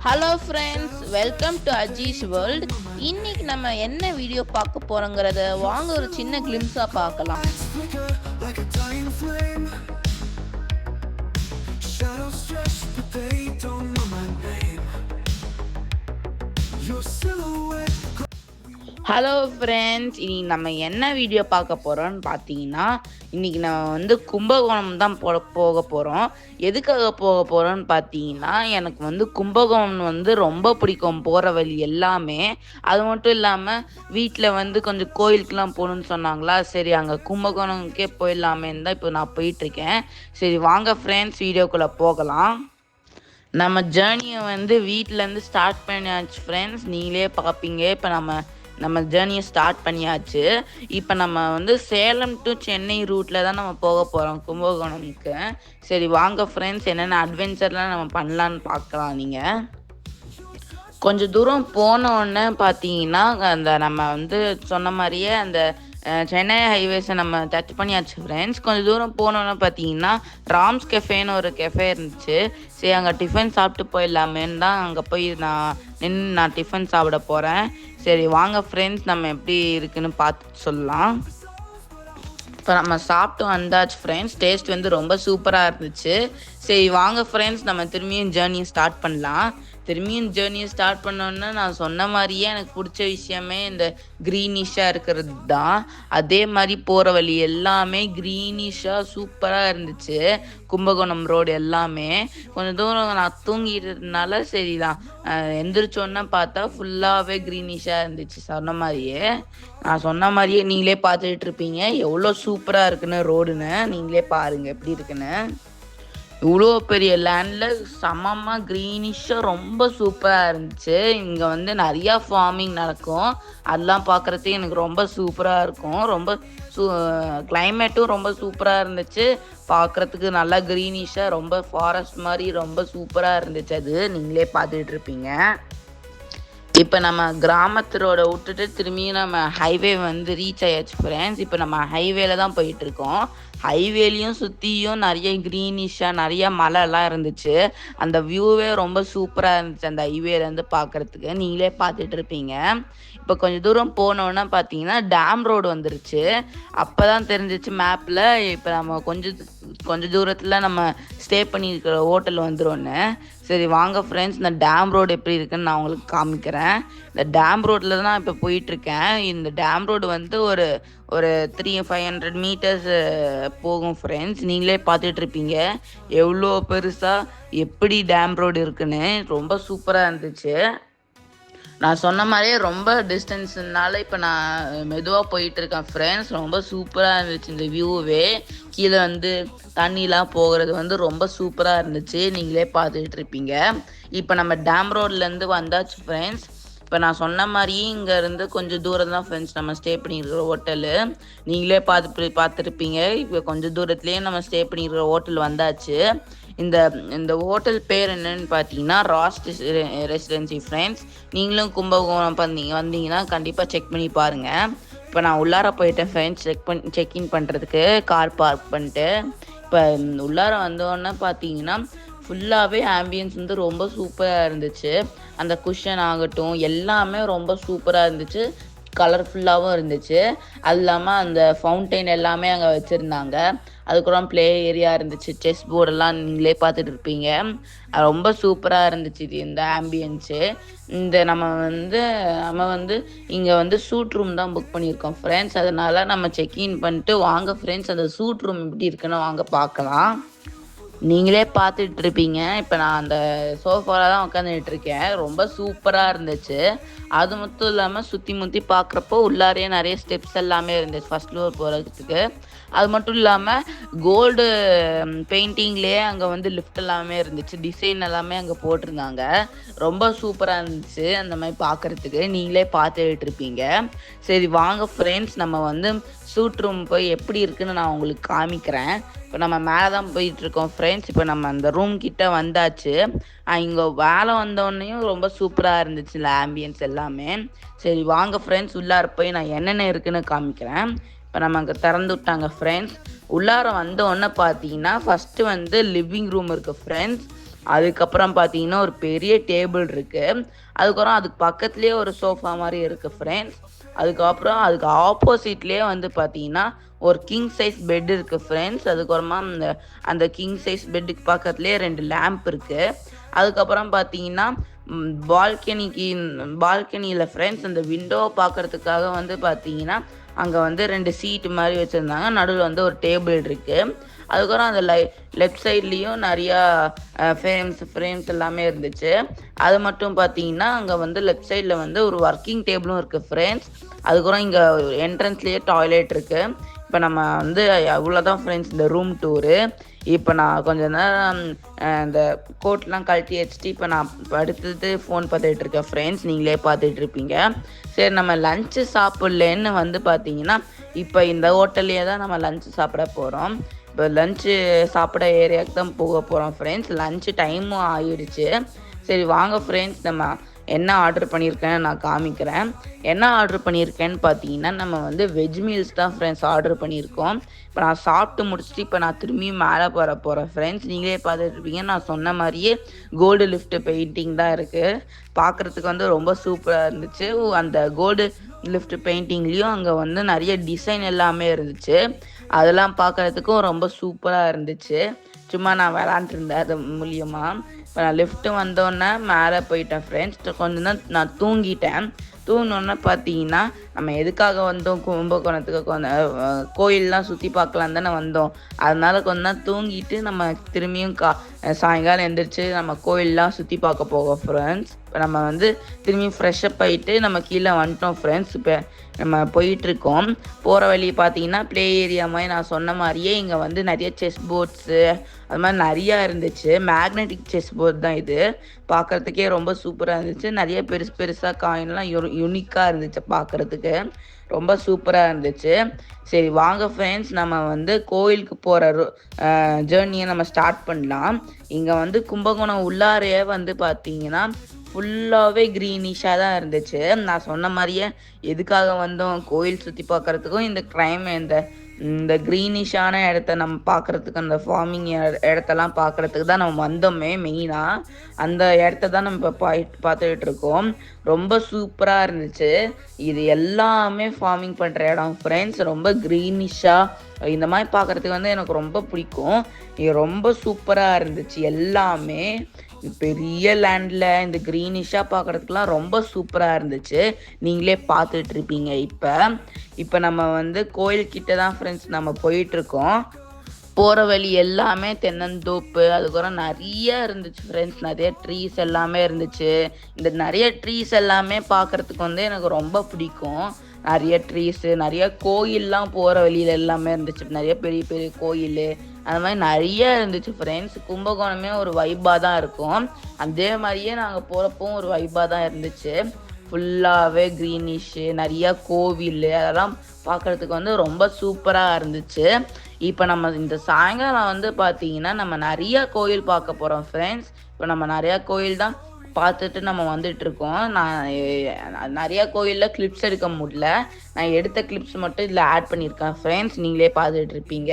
Hello friends, welcome to Aziz world. இன்னைக்கு நம்ம என்ன வீடியோ பார்க்க போறோங்கிறத வாங்க ஒரு சின்ன கிளிம்ஸாக பார்க்கலாம். ஹலோ ஃப்ரெண்ட்ஸ், இன்னைக்கு நம்ம என்ன வீடியோ பார்க்க போகிறோம்னு பார்த்தீங்கன்னா, இன்றைக்கி நம்ம வந்து கும்பகோணம் தான் போக போகிறோம். எதுக்காக போக போகிறோன்னு பார்த்தீங்கன்னா, எனக்கு வந்து கும்பகோணம் வந்து ரொம்ப பிடிக்கும் போகிற வழி எல்லாமே. அது மட்டும் இல்லாமல் வீட்டில் வந்து கொஞ்சம் கோயிலுக்கெலாம் போகணுன்னு சொன்னாங்களா, சரி அங்கே கும்பகோணம்க்கே போயிடலாமேன்னு தான் இப்போ நான் போயிட்டுருக்கேன். சரி வாங்க ஃப்ரெண்ட்ஸ், வீடியோக்குள்ளே போகலாம். நம்ம ஜேர்னியை வந்து வீட்டிலேருந்து ஸ்டார்ட் பண்ணியாச்சு ஃப்ரெண்ட்ஸ், நீங்களே பார்ப்பீங்க. இப்போ நம்ம ஜேர்னியை ஸ்டார்ட் பண்ணியாச்சு. இப்போ நம்ம வந்து சேலம் டு சென்னை ரூட்டில் தான் நம்ம போக போகிறோம் கும்பகோணம்க்கு. சரி வாங்க ஃப்ரெண்ட்ஸ், என்னென்ன அட்வென்ச்சர்லாம் நம்ம பண்ணலான்னு பார்க்கலாம். நீங்கள் கொஞ்சம் தூரம் போனோடனே பார்த்தீங்கன்னா, அந்த நம்ம வந்து சொன்ன மாதிரியே அந்த சென்னை ஹைவேஸை நம்ம டச் பண்ணியாச்சு ஃப்ரெண்ட்ஸ். கொஞ்சம் தூரம் போனோன்னே பார்த்தீங்கன்னா ராம்ஸ் கெஃபேன்னு ஒரு கெஃபே இருந்துச்சு. சரி அங்கே டிஃபன் சாப்பிட்டு போயிடலாமேன்னு தான் அங்கே போய் நான் டிஃபன் சாப்பிட போகிறேன். சரி வாங்க ஃப்ரெண்ட்ஸ், நம்ம எப்படி இருக்குன்னு பார்த்து சொல்லலாம். இப்போ நம்ம சாப்பிட்டு வந்தாச்சு ஃப்ரெண்ட்ஸ். டேஸ்ட் வந்து ரொம்ப சூப்பராக இருந்துச்சு. சரி வாங்க ஃப்ரெண்ட்ஸ், நம்ம திரும்பியும் ஜேர்னியை ஸ்டார்ட் பண்ணலாம். ஜேர்னியை ஸ்டார்ட் பண்ணோன்னா நான் சொன்ன மாதிரியே எனக்கு பிடிச்ச விஷயமே இந்த க்ரீனிஷாக இருக்கிறது தான். அதே மாதிரி போகிற வழி எல்லாமே க்ரீனிஷாக சூப்பராக இருந்துச்சு. கும்பகோணம் ரோடு எல்லாமே கொஞ்சம் தூரம் நான் தூங்கிட்டதுனால சரி தான் எந்திரிச்சோன்னா பார்த்தா ஃபுல்லாகவே க்ரீனிஷாக இருந்துச்சு. நான் சொன்ன மாதிரியே நீங்களே பார்த்துட்டு இருப்பீங்க எவ்வளோ சூப்பராக இருக்குன்னு ரோடுன்னு. நீங்களே பாருங்கள் எப்படி இருக்குன்னு. இவ்வளோ பெரிய லேண்டில் சமமாக க்ரீனிஷாக ரொம்ப சூப்பராக இருந்துச்சு. இங்கே வந்து நிறையா ஃபார்மிங் நடக்கும். அதெல்லாம் பார்க்குறதுக்கு எனக்கு ரொம்ப சூப்பராக இருக்கும். ரொம்ப கிளைமேட்டும் ரொம்ப சூப்பராக இருந்துச்சு. பார்க்குறதுக்கு நல்லா க்ரீனிஷாக ரொம்ப ஃபாரஸ்ட் மாதிரி ரொம்ப சூப்பராக இருந்துச்சு. அது நீங்களே பார்த்துட்டு இருப்பீங்க. இப்போ நம்ம கிராமத்து ரோடை விட்டுட்டு திரும்பியும் நம்ம ஹைவே வந்து ரீச் ஆயாச்சு ஃப்ரெண்ட்ஸ். இப்போ நம்ம ஹைவேல தான் போயிட்டுருக்கோம். ஹைவேலையும் சுற்றியும் நிறைய க்ரீனிஷாக நிறைய மலைலாம் இருந்துச்சு. அந்த வியூவே ரொம்ப சூப்பராக இருந்துச்சு அந்த ஹைவேலேருந்து பார்க்குறதுக்கு. நீங்களே பார்த்துட்டு இருப்பீங்க. இப்போ கொஞ்சம் தூரம் போனோன்னா பார்த்தீங்கன்னா டேம் ரோடு வந்துருச்சு. அப்போ தான் தெரிஞ்சிச்சு மேப்பில் இப்போ நம்ம கொஞ்சம் தூரத்தில் நம்ம ஸ்டே பண்ணியிருக்கிற ஹோட்டல் வந்துடும்னு. சரி வாங்க ஃப்ரெண்ட்ஸ், இந்த டேம் ரோடு எப்படி இருக்குன்னு நான் உங்களுக்கு காமிக்கிறேன். இந்த டேம் ரோட்டில் தான் நான் இப்போ போயிட்டுருக்கேன். இந்த டேம் ரோடு வந்து ஒரு 500 மீட்டர்ஸ் போகும் ஃப்ரெண்ட்ஸ். நீங்களே பார்த்துட்ருப்பீங்க எவ்வளோ பெருசாக எப்படி டேம் ரோடு இருக்குன்னு. ரொம்ப சூப்பராக இருந்துச்சு. நான் சொன்ன மாதிரியே ரொம்ப டிஸ்டன்ஸ்னால இப்போ நான் மெதுவாக போயிட்டுருக்கேன் ஃப்ரெண்ட்ஸ். ரொம்ப சூப்பராக இருந்துச்சு இந்த வியூவே. கீழே வந்து தண்ணிலாம் போகிறது வந்து ரொம்ப சூப்பராக இருந்துச்சு. நீங்களே பார்த்துட்டு இருப்பீங்க. இப்போ நம்ம டேம் ரோட்லேருந்து வந்தாச்சு ஃப்ரெண்ட்ஸ். இப்போ நான் சொன்ன மாதிரியே இங்கேருந்து கொஞ்சம் தூரம் தான் ஃப்ரெண்ட்ஸ் நம்ம ஸ்டே பண்ணியிருக்கிற ஹோட்டலு. நீங்களே பார்த்துருப்பீங்க. இப்போ கொஞ்சம் தூரத்துலேயே நம்ம ஸ்டே பண்ணியிருக்கிற ஹோட்டல் வந்தாச்சு. இந்த ஹோட்டல் பேர் என்னன்னு பார்த்தீங்கன்னா ராஸ் ரெசிடென்சி ஃப்ரெண்ட்ஸ். நீங்களும் கும்பகோணம் வந்தீங்கன்னா கண்டிப்பாக செக் பண்ணி பாருங்கள். இப்போ நான் உள்ளார போயிட்டேன் ஃப்ரெண்ட்ஸ் செக்இன் பண்ணுறதுக்கு கார் பார்க் பண்ணிட்டு. இப்போ உள்ளார வந்தோடனே பார்த்தீங்கன்னா ஃபுல்லாகவே ஆம்பியன்ஸ் வந்து ரொம்ப சூப்பராக இருந்துச்சு. அந்த குஷன் ஆகட்டும் எல்லாமே ரொம்ப சூப்பராக இருந்துச்சு. கலர்ஃபுல்லாகவும் இருந்துச்சு. அது இல்லாமல் அந்த ஃபவுண்டைன் எல்லாமே அங்கே வச்சுருந்தாங்க. அதுக்கப்புறம் ப்ளே ஏரியா இருந்துச்சு. செஸ் போர்டெல்லாம் நீங்களே பார்த்துட்டு இருப்பீங்க. ரொம்ப சூப்பராக இருந்துச்சு இந்த ஆம்பியன்ஸு. நம்ம வந்து இங்கே வந்து சூட் ரூம் தான் புக் பண்ணியிருக்கோம் ஃப்ரெண்ட்ஸ். அதனால் நம்ம செக்இன் பண்ணிட்டு வாங்க ஃப்ரெண்ட்ஸ் அந்த சூட் ரூம் எப்படி இருக்குன்னு வாங்க பார்க்கலாம். நீங்களே பார்த்துட்டு இருப்பீங்க. இப்போ நான் அந்த சோஃபாவில் தான் உட்காந்துட்டு இருக்கேன். ரொம்ப சூப்பராக இருந்துச்சு. அது மட்டும் இல்லாமல் சுற்றி பார்க்குறப்போ உள்ளாரே நிறைய ஸ்டெப்ஸ் எல்லாமே இருந்துச்சு ஃபஸ்ட் ஃப்ளோர் போகிறதுக்கு. அது மட்டும் இல்லாமல் கோல்டு பெயிண்டிங்லேயே அங்கே வந்து லிஃப்ட் எல்லாமே இருந்துச்சு. டிசைன் எல்லாமே அங்கே போட்டிருந்தாங்க. ரொம்ப சூப்பராக இருந்துச்சு அந்த மாதிரி பார்க்குறதுக்கு. நீங்களே பார்த்துட்டு இருப்பீங்க. சரி வாங்க ஃப்ரெண்ட்ஸ், நம்ம வந்து சூட் ரூம் போய் எப்படி இருக்குன்னு நான் உங்களுக்கு காமிக்கிறேன். இப்போ நம்ம மேலே தான் போயிட்டுருக்கோம் ஃப்ரெண்ட்ஸ். இப்போ நம்ம அந்த ரூம் கிட்டே வந்தாச்சு. இங்கே வேலை வந்தோடனையும் ரொம்ப சூப்பராக இருந்துச்சு இல்லை ஆம்பியன்ஸ் எல்லாமே. சரி வாங்க ஃப்ரெண்ட்ஸ், உள்ளார போய் நான் என்னென்ன இருக்குன்னு காமிக்கிறேன். இப்போ நம்ம அங்கே திறந்து விட்டாங்க ஃப்ரெண்ட்ஸ். உள்ளார வந்தோடனே பார்த்தீங்கன்னா ஃபஸ்ட்டு வந்து லிவிங் ரூம் இருக்குது ஃப்ரெண்ட்ஸ். அதுக்கப்புறம் பார்த்தீங்கன்னா ஒரு பெரிய டேபிள் இருக்குது. அதுக்கப்புறம் அதுக்கு பக்கத்துலேயே ஒரு சோஃபா மாதிரி இருக்குது ஃப்ரெண்ட்ஸ். அதுக்கப்புறம் அதுக்கு ஆப்போசிட்லேயே வந்து பார்த்தீங்கன்னா ஒரு கிங் சைஸ் பெட் இருக்குது ஃப்ரெண்ட்ஸ். அதுக்கப்புறமா அந்த கிங் சைஸ் பெட்டுக்கு பக்கத்துலேயே 2 லேம்ப் இருக்குது. அதுக்கப்புறம் பார்த்தீங்கன்னா பால்கனியில் ஃப்ரெண்ட்ஸ் அந்த விண்டோவை பார்க்குறதுக்காக வந்து பார்த்தீங்கன்னா அங்கே வந்து 2 சீட்டு மாதிரி வச்சுருந்தாங்க. நடுவில் வந்து ஒரு டேபிள் இருக்குது. அதுக்கப்புறம் அந்த லெஃப்ட் சைட்லேயும் நிறையா ஃப்ரேம்ஸ் எல்லாமே இருந்துச்சு. அது மட்டும் பார்த்தீங்கன்னா அங்கே வந்து லெஃப்ட் சைடில் வந்து ஒரு ஒர்க்கிங் டேபிளும் இருக்குது ஃப்ரெண்ட்ஸ். அதுக்கப்புறம் இங்கே என்ட்ரன்ஸ்லேயே டாய்லெட் இருக்குது. இப்போ நம்ம வந்து அவ்வளோதான் ஃப்ரெண்ட்ஸ் இந்த ரூம் டூரு. இப்போ நான் கொஞ்ச நேரம் இந்த கோட்லாம் கழட்டி வச்சுட்டு இப்போ நான் படுத்துட்டு ஃபோன் பார்த்துட்டு இருக்கேன் ஃப்ரெண்ட்ஸ். நீங்களே பார்த்துட்டு இருப்பீங்க. சரி, நம்ம லஞ்சு சாப்பிட்லேன்னு வந்து பார்த்தீங்கன்னா இப்போ இந்த ஹோட்டல்லையே தான் நம்ம லஞ்சு சாப்பிட போகிறோம். இப்போ லஞ்சு சாப்பிட ஏரியாவுக்கு தான் போக போகிறோம் ஃப்ரெண்ட்ஸ். லஞ்சு டைமும் ஆகிடுச்சு. சரி வாங்க ஃப்ரெண்ட்ஸ், நம்ம என்ன ஆர்டர் பண்ணியிருக்கேன்னு நான் காமிக்கிறேன். என்ன ஆர்டர் பண்ணியிருக்கேன்னு பார்த்தீங்கன்னா நம்ம வந்து வெஜ் மீல்ஸ் தான் ஃப்ரெண்ட்ஸ் ஆர்டர் பண்ணியிருக்கோம். இப்போ நான் சாப்பிட்டு முடிச்சுட்டு இப்போ நான் திரும்பியும் மேலே போகிறேன் ஃப்ரெண்ட்ஸ். நீங்களே பார்த்துட்டு இருப்பீங்க. நான் சொன்ன மாதிரியே கோல்டு லிஃப்ட் பெயிண்டிங் தான் இருக்குது. பார்க்குறதுக்கு வந்து ரொம்ப சூப்பராக இருந்துச்சு. அந்த கோல்டு லிஃப்ட் பெயிண்டிங்லேயும் அங்கே வந்து நிறைய டிசைன் எல்லாமே இருந்துச்சு. அதெல்லாம் பார்க்குறதுக்கும் ரொம்ப சூப்பராக இருந்துச்சு. சும்மா நான் விளாண்டுருந்தேன் அது மூலியமாக. இப்போ நான் லிஃப்ட்டு வந்தோடனே மேலே போயிட்டேன் ஃப்ரெண்ட்ஸ். கொஞ்சம் தான் நான் தூங்கிட்டேன். தூங்கினோன்னே பார்த்தீங்கன்னா நம்ம எதுக்காக வந்தோம், கும்பகோணத்துக்கு கோயிலெலாம் சுற்றி பார்க்கலாம் தானே வந்தோம். அதனால கொஞ்சம் தான் தூங்கிட்டு நம்ம திரும்பியும் சாயங்காலம் எழுந்திரிச்சு நம்ம கோயிலெலாம் சுற்றி பார்க்க போவோம் ஃப்ரெண்ட்ஸ். இப்போ நம்ம வந்து திரும்பியும் ஃப்ரெஷ்ஷப் ஆகிட்டு நம்ம கீழே வந்துட்டோம் ஃப்ரெண்ட்ஸ். இப்போ நம்ம போயிட்டுருக்கோம். போகிற வழி பார்த்தீங்கன்னா ப்ளே ஏரியா மாதிரி நான் சொன்ன மாதிரியே இங்கே வந்து நிறைய செஸ் போர்ட்ஸு அது மாதிரி நிறையா இருந்துச்சு. மேக்னெட்டிக் செஸ் போர்ட் தான் இது. பார்க்குறதுக்கே ரொம்ப சூப்பராக இருந்துச்சு. நிறைய பெருசாக காயின்லாம் யூனிக்காக இருந்துச்சு. பார்க்குறதுக்கு ரொம்ப சூப்பராக இருந்துச்சு. சரி வாங்க ஃப்ரெண்ட்ஸ், நம்ம வந்து கோயிலுக்கு போகிற ஜேர்னியை நம்ம ஸ்டார்ட் பண்ணலாம். இங்கே வந்து கும்பகோணம் உள்ளாரையே வந்து பார்த்தீங்கன்னா ஃபுல்லாகவே க்ரீனிஷாக தான் இருந்துச்சு. நான் சொன்ன மாதிரியே எதுக்காக வந்தோம், கோயில் சுற்றி பார்க்குறதுக்கும் இந்த க்ரீனிஷான இடத்த நம்ம பார்க்குறதுக்கு, அந்த ஃபார்மிங் இடத்தெல்லாம் பார்க்குறதுக்கு தான் நம்ம வந்தோமே மெயினாக. அந்த இடத்த தான் நம்ம இப்போ பார்த்துக்கிட்டு இருக்கோம். ரொம்ப சூப்பராக இருந்துச்சு. இது எல்லாமே ஃபார்மிங் பண்ணுற இடம் ஃப்ரெண்ட்ஸ். ரொம்ப க்ரீனிஷாக இந்த மாதிரி பார்க்குறதுக்கு வந்து எனக்கு ரொம்ப பிடிக்கும். இது ரொம்ப சூப்பராக இருந்துச்சு. எல்லாமே பெரிய லேண்டில் இந்த க்ரீனிஷாக பார்க்குறதுக்குலாம் ரொம்ப சூப்பராக இருந்துச்சு. நீங்களே பார்த்துட்டு இருப்பீங்க. இப்போ நம்ம வந்து கோயில்கிட்ட தான் ஃப்ரெண்ட்ஸ் நம்ம போயிட்டுருக்கோம். போகிற வழி எல்லாமே தென்னந்தோப்பு, அதுக்கப்புறம் நிறைய இருந்துச்சு ஃப்ரெண்ட்ஸ். நிறைய ட்ரீஸ் எல்லாமே இருந்துச்சு. இந்த நிறைய ட்ரீஸ் எல்லாமே பார்க்குறதுக்கு வந்து எனக்கு ரொம்ப பிடிக்கும். நிறைய ட்ரீஸு, நிறைய கோயிலெலாம் போகிற வழியில் எல்லாமே இருந்துச்சு. நிறைய பெரிய பெரிய கோயில் அந்த மாதிரி நிறைய இருந்துச்சு ஃப்ரெண்ட்ஸ். கும்பகோணமே ஒரு வைப்பாக தான் இருக்கும். அதே மாதிரியே நாங்கள் போகிறப்பவும் ஒரு வைப்பாக தான் இருந்துச்சு. ஃபுல்லாகவே க்ரீனிஷு, நிறையா கோவில் அதெல்லாம் பார்க்குறதுக்கு வந்து ரொம்ப சூப்பராக இருந்துச்சு. இப்போ நம்ம இந்த சாயங்காலம் வந்து பார்த்தீங்கன்னா நம்ம நிறையா கோயில் பார்க்க போகிறோம் ஃப்ரெண்ட்ஸ். இப்போ நம்ம நிறையா கோயில் தான் பார்த்துட்டு நம்ம வந்துட்டுருக்கோம். நான் நிறையா கோயிலில் கிளிப்ஸ் எடுக்க முடியல. நான் எடுத்த கிளிப்ஸ் மட்டும் இதில் ஆட் பண்ணியிருக்கேன் ஃப்ரெண்ட்ஸ். நீங்களே பார்த்துட்டு இருப்பீங்க.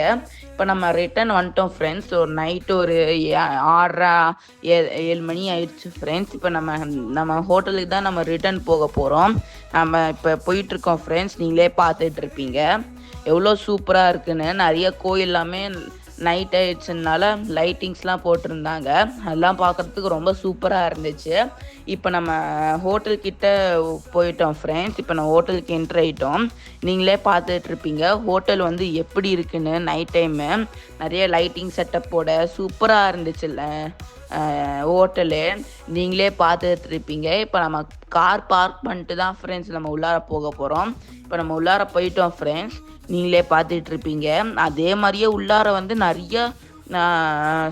இப்போ நம்ம ரிட்டன் வந்துட்டோம் ஃப்ரெண்ட்ஸ். ஒரு நைட்டு ஒரு 6:30-7 மணி ஆயிடுச்சு ஃப்ரெண்ட்ஸ். இப்போ நம்ம ஹோட்டலுக்கு தான் நம்ம ரிட்டன் போக போகிறோம். நம்ம இப்போ போயிட்டுருக்கோம் ஃப்ரெண்ட்ஸ். நீங்களே பார்த்துட்டு இருப்பீங்க எவ்வளோ சூப்பராக இருக்குன்னு. நிறைய கோயில் எல்லாமே நைட் ஆயிடுச்சுனால லைட்டிங்ஸ்லாம் போட்டிருந்தாங்க. அதெல்லாம் பார்க்குறதுக்கு ரொம்ப சூப்பராக இருந்துச்சு. இப்போ நம்ம ஹோட்டல்கிட்ட போயிட்டோம் ஃப்ரெண்ட்ஸ். இப்போ நம்ம ஹோட்டலுக்கு என்ட்ரு ஆகிட்டோம். நீங்களே பார்த்துட்ருப்பீங்க ஹோட்டல் வந்து எப்படி இருக்குன்னு. நைட் டைமு நிறைய லைட்டிங் செட்டப்போட சூப்பராக இருந்துச்சுல்ல ஹோட்டலு. நீங்களே பார்த்துட்ருப்பீங்க. இப்போ நம்ம கார் பார்க் பண்ணிட்டு தான் ஃப்ரெண்ட்ஸ் நம்ம உள்ளார போக போகிறோம். இப்போ நம்ம உள்ளார போயிட்டோம் ஃப்ரெண்ட்ஸ். நீங்களே பார்த்துட்ருப்பீங்க. அதே மாதிரியே உள்ளார வந்து நிறைய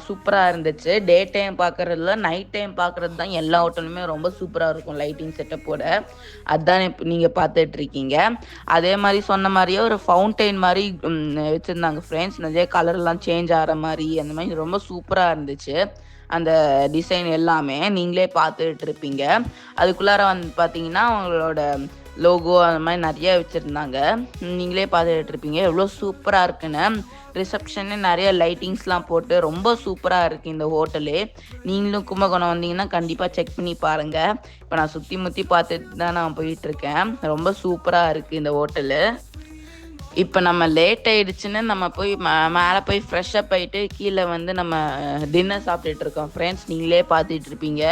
சூப்பராக இருந்துச்சு. டே டைம் பார்க்குறதுல நைட் டைம் பார்க்குறது தான் எல்லா ஹோட்டலுமே ரொம்ப சூப்பராக இருக்கும் லைட்டிங் செட்டப்போட. அதுதான் இப்போ நீங்கள் பார்த்துட்ருக்கீங்க. அதே மாதிரி சொன்ன மாதிரியே ஒரு ஃபவுண்டைன் மாதிரி வச்சுருந்தாங்க ஃப்ரெண்ட்ஸ். நிறைய கலர்லாம் சேஞ்ச் ஆகிற மாதிரி அந்த மாதிரி ரொம்ப சூப்பராக இருந்துச்சு. அந்த டிசைன் எல்லாமே நீங்களே பார்த்துட்டு இருப்பீங்க. அதுக்குள்ளார வந்து பார்த்தீங்கன்னா அவங்களோட லோகோ அந்த மாதிரி நிறைய வச்சுருந்தாங்க. நீங்களே பார்த்துட்டு இருப்பீங்க எவ்வளோ சூப்பராக இருக்குன்னு. ரிசப்ஷனு நிறைய லைட்டிங்ஸ்லாம் போட்டு ரொம்ப சூப்பராக இருக்குது இந்த ஹோட்டலு. நீங்களும் கும்பகோணம் வந்தீங்கன்னா கண்டிப்பாக செக் பண்ணி பாருங்கள். இப்போ நான் சுற்றி முற்றி பார்த்துட்டு தான் நான் போயிட்டுருக்கேன். ரொம்ப சூப்பராக இருக்குது இந்த ஹோட்டலு. இப்போ நம்ம லேட் ஆகிடுச்சுன்னு நம்ம போய் மேலே போய் ஃப்ரெஷ்ஷப் ஆகிட்டு கீழே வந்து நம்ம டின்னர் சாப்பிட்டுட்டு இருக்கோம் ஃப்ரெண்ட்ஸ். நீங்களே பார்த்துட்டு இருப்பீங்க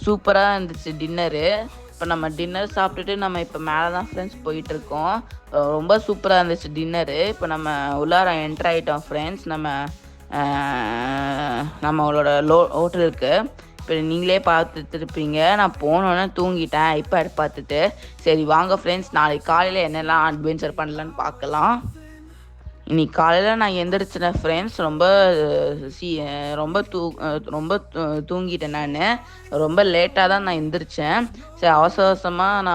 சூப்பராக இருந்துச்சு டின்னரு. இப்போ நம்ம டின்னர் சாப்பிட்டுட்டு நம்ம இப்போ மேலே தான் ஃப்ரெண்ட்ஸ் போயிட்டுருக்கோம். ரொம்ப சூப்பராக இருந்துச்சு டின்னரு. இப்போ நம்ம உள்ளார என்ட்ரு ஆகிட்டோம் ஃப்ரெண்ட்ஸ் நம்மளோட ஹோட்டலுக்கு. இப்போ நீங்களே பார்த்துட்டு இருப்பீங்க. நான் போனோன்னே தூங்கிட்டேன் ஐபேட் பார்த்துட்டு. சரி வாங்க ஃப்ரெண்ட்ஸ் நாளைக்கு காலையில் என்னெல்லாம் அட்வென்ச்சர் பண்ணலான்னு பார்க்கலாம். இன்னைக்கு காலையில் நான் எந்திரிச்சிட்டேன் ஃப்ரெண்ட்ஸ். ரொம்ப தூங்கிட்டேன். ரொம்ப லேட்டாக தான் நான் எந்திரிச்சேன். சரி அவசரமாக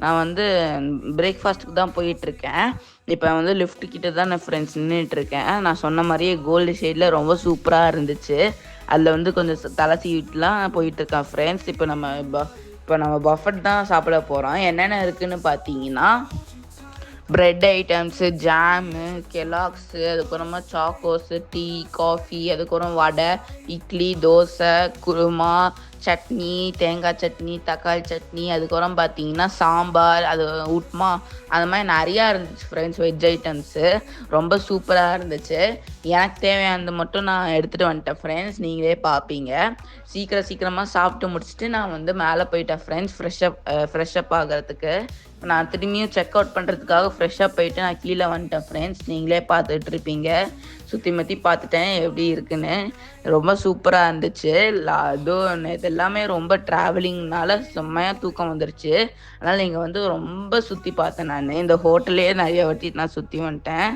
நான் வந்து பிரேக்ஃபாஸ்ட்டுக்கு தான் போயிட்டுருக்கேன். இப்போ வந்து லிஃப்ட் கிட்ட தான் நான் ஃப்ரெண்ட்ஸ் நின்றுட்டுருக்கேன். நான் சொன்ன மாதிரியே கோல்டு ஷேடில் ரொம்ப சூப்பராக இருந்துச்சு. அதில் வந்து கொஞ்சம் தலை சீவிட்டுலாம் போயிட்டுருக்கேன் ஃப்ரெண்ட்ஸ். இப்போ நம்ம பஃபட் தான் சாப்பிட போகிறோம். என்னென்ன இருக்குதுன்னு பார்த்தீங்கன்னா ப்ரெட் ஐட்டம்ஸு, ஜாமு, கெலாக்ஸு, அதுக்கப்புறமா சாக்கோஸு, டீ, காஃபி, அதுக்கப்புறம் வடை, இட்லி, தோசை, குருமா, சட்னி, தேங்காய் சட்னி, தக்காளி சட்னி, அதுக்கப்புறம் பார்த்தீங்கன்னா சாம்பார், அது உப்மா, அந்த மாதிரி நிறையா இருந்துச்சு ஃப்ரெண்ட்ஸ். வெஜ் ஐட்டம்ஸு ரொம்ப சூப்பராக இருந்துச்சு. எனக்கு தேவையானது மட்டும் நான் எடுத்துகிட்டு வந்துட்டேன் ஃப்ரெண்ட்ஸ். நீங்களே பார்ப்பீங்க. சீக்கிரமாக சாப்பிட்டு முடிச்சுட்டு நான் வந்து மேலே போயிட்டேன் ஃப்ரெண்ட்ஸ் ஃப்ரெஷ்ஷப் ஆகிறதுக்கு. நான் திரும்பியும் செக் அவுட் பண்ணுறதுக்காக ஃப்ரெஷ்ஷாக போயிட்டு நான் கீழே வந்துட்டேன் ஃப்ரெண்ட்ஸ். நீங்களே பார்த்துட்டு இருப்பீங்க. சுற்றி முற்றி பார்த்துட்டேன் எப்படி இருக்குன்னு. ரொம்ப சூப்பராக இருந்துச்சு. இது எல்லாமே ரொம்ப ட்ராவலிங்னால செம்மையாக தூக்கம் வந்துருச்சு. அதனால் நீங்கள் வந்து ரொம்ப சுற்றி பார்த்தேன். நான் இந்த ஹோட்டலே நிறைய வாட்டி நான் சுற்றி வந்துட்டேன்.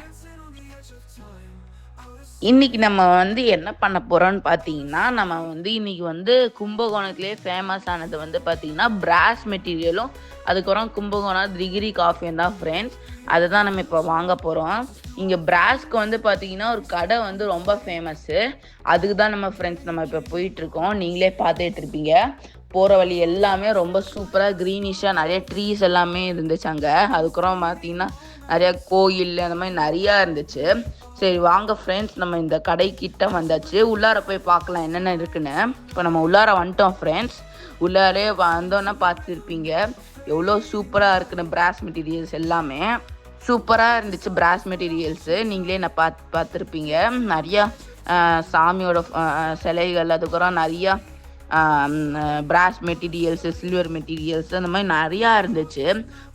இன்றைக்கி நம்ம வந்து என்ன பண்ண போகிறோம்னு பார்த்தீங்கன்னா நம்ம வந்து இன்றைக்கி வந்து கும்பகோணத்துலேயே ஃபேமஸ் ஆனது வந்து பார்த்திங்கன்னா பிராஸ் மெட்டீரியலும் அதுக்கப்புறம் கும்பகோணம் டிகிரி காஃபியும் தான் ஃப்ரெண்ட்ஸ். அதை தான் நம்ம இப்போ வாங்க போகிறோம். இங்கே பிராஸ்க்கு வந்து பார்த்திங்கன்னா ஒரு கடை வந்து ரொம்ப ஃபேமஸ்ஸு. அதுக்கு தான் நம்ம ஃப்ரெண்ட்ஸ் நம்ம இப்போ போயிட்டுருக்கோம். நீங்களே பார்த்துட்டு இருப்பீங்க. போகிற வழி எல்லாமே ரொம்ப சூப்பராக க்ரீனிஷாக நிறைய ட்ரீஸ் எல்லாமே இருந்துச்சு அங்கே. அதுக்கப்புறம் பார்த்திங்கன்னா நிறையா கோயில் அந்த மாதிரி நிறையா இருந்துச்சு. சரி வாங்க ஃப்ரெண்ட்ஸ் நம்ம இந்த கடைக்கிட்ட வந்தாச்சு. உள்ளார போய் பார்க்கலாம் என்னென்ன இருக்குன்னு. இப்போ நம்ம உள்ளார வந்துட்டோம் ஃப்ரெண்ட்ஸ். உள்ளாரே வந்தோன்னா பார்த்துருப்பீங்க எவ்வளோ சூப்பராக இருக்குன்னு. பிராஸ் மெட்டீரியல்ஸ் எல்லாமே சூப்பராக இருந்துச்சு. பிராஸ் மெட்டீரியல்ஸு நீங்களே நான் பார்த்துருப்பீங்க. நிறையா சாமியோட சிலைகள், அதுக்கப்புறம் நிறையா பிராஸ் மெட்டீரியல்ஸு, சில்வர் மெட்டீரியல்ஸு, அந்த மாதிரி நிறையா இருந்துச்சு.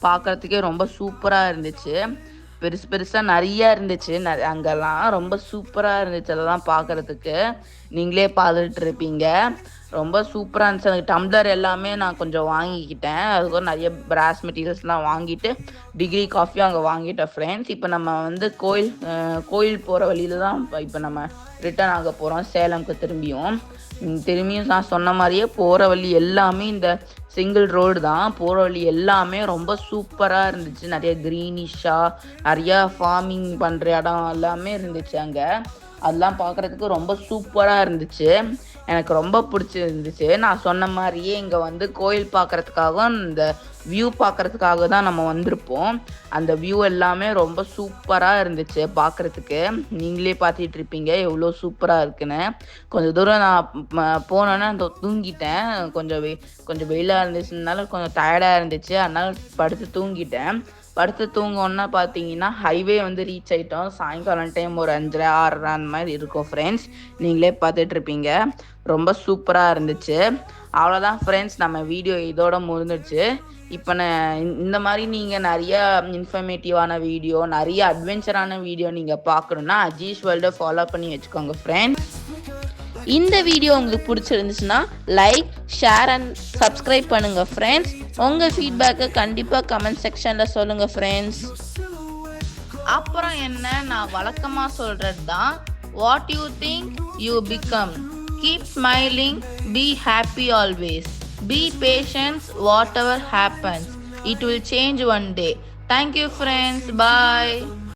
பார்க்குறதுக்கே ரொம்ப சூப்பராக இருந்துச்சு. பெருசாக நிறையா இருந்துச்சு. அங்கெல்லாம் ரொம்ப சூப்பராக இருந்துச்சு. அதெல்லாம் பார்க்குறதுக்கு நீங்களே பார்த்துட்டு இருப்பீங்க. ரொம்ப சூப்பராக இருந்துச்சு. அந்த டம்ளர் எல்லாமே நான் கொஞ்சம் வாங்கிக்கிட்டேன். அதுக்கப்புறம் நிறைய பிராஸ் மெட்டீரியல்ஸ்லாம் வாங்கிட்டு டிகிரி காஃபியும் அங்கே வாங்கிட்டேன் ஃப்ரெண்ட்ஸ். இப்போ நம்ம வந்து கோயில் போகிற வழியில் தான் இப்போ நம்ம ரிட்டர்ன் ஆக போகிறோம் சேலம்க்கு. திரும்பியும் நான் சொன்ன மாதிரியே போகிற வழி எல்லாமே இந்த சிங்கிள் ரோடு தான். போகிற வழி எல்லாமே ரொம்ப சூப்பராக இருந்துச்சு. நிறைய க்ரீனிஷாக நிறையா ஃபார்மிங் பண்ணுற இடம் எல்லாமே இருந்துச்சு அங்கே. அதெல்லாம் பார்க்குறதுக்கு ரொம்ப சூப்பராக இருந்துச்சு. எனக்கு ரொம்ப பிடிச்சிருந்துச்சு. நான் சொன்ன மாதிரியே இங்கே வந்து கோயில் பார்க்குறதுக்காகவும் இந்த வியூ பார்க்குறதுக்காக தான் நம்ம வந்திருப்போம். அந்த வியூ எல்லாமே ரொம்ப சூப்பராக இருந்துச்சு பார்க்குறதுக்கு. நீங்களே பார்த்துட்டு இருப்பீங்க எவ்வளோ சூப்பராக இருக்குன்னு. கொஞ்சம் தூரம் நான் போனோன்னே தூங்கிட்டேன். கொஞ்சம் வெயிலாக இருந்துச்சுனால கொஞ்சம் டயர்டாக இருந்துச்சு. அதனால் படுத்து தூங்கிட்டேன். படுத்து தூங்கோன்னா பார்த்தீங்கன்னா ஹைவே வந்து ரீச் ஆகிட்டோம். சாயங்காலம் டைம் ஒரு 5:30 6:30 அந்த மாதிரி இருக்கும் ஃப்ரெண்ட்ஸ். நீங்களே பார்த்துட்ருப்பீங்க. ரொம்ப சூப்பராக இருந்துச்சு. அவ்வளோதான் ஃப்ரெண்ட்ஸ், நம்ம வீடியோ இதோட முடிஞ்சிடுச்சு. இப்போ இந்த மாதிரி நீங்கள் நிறையா இன்ஃபர்மேட்டிவான வீடியோ, நிறைய அட்வென்ச்சரான வீடியோ நீங்கள் பார்க்கணுன்னா அஜீஷ் வேர்ல்டை ஃபாலோ பண்ணி வச்சுக்கோங்க ஃப்ரெண்ட்ஸ். இந்த வீடியோ உங்களுக்கு பிடிச்சிருந்துச்சுன்னா லைக், ஷேர் அண்ட் சப்ஸ்கிரைப் பண்ணுங்கள் ஃப்ரெண்ட்ஸ். உங்கள் ஃபீட்பேக்கை கண்டிப்பாக கமெண்ட் செக்ஷனில் சொல்லுங்கள் ஃப்ரெண்ட்ஸ். அப்புறம் என்ன, நான் வழக்கமாக சொல்கிறது தான், what you think you become. Keep smiling, be happy always, be patience, what happens, it will change one day. Thank you friends, bye.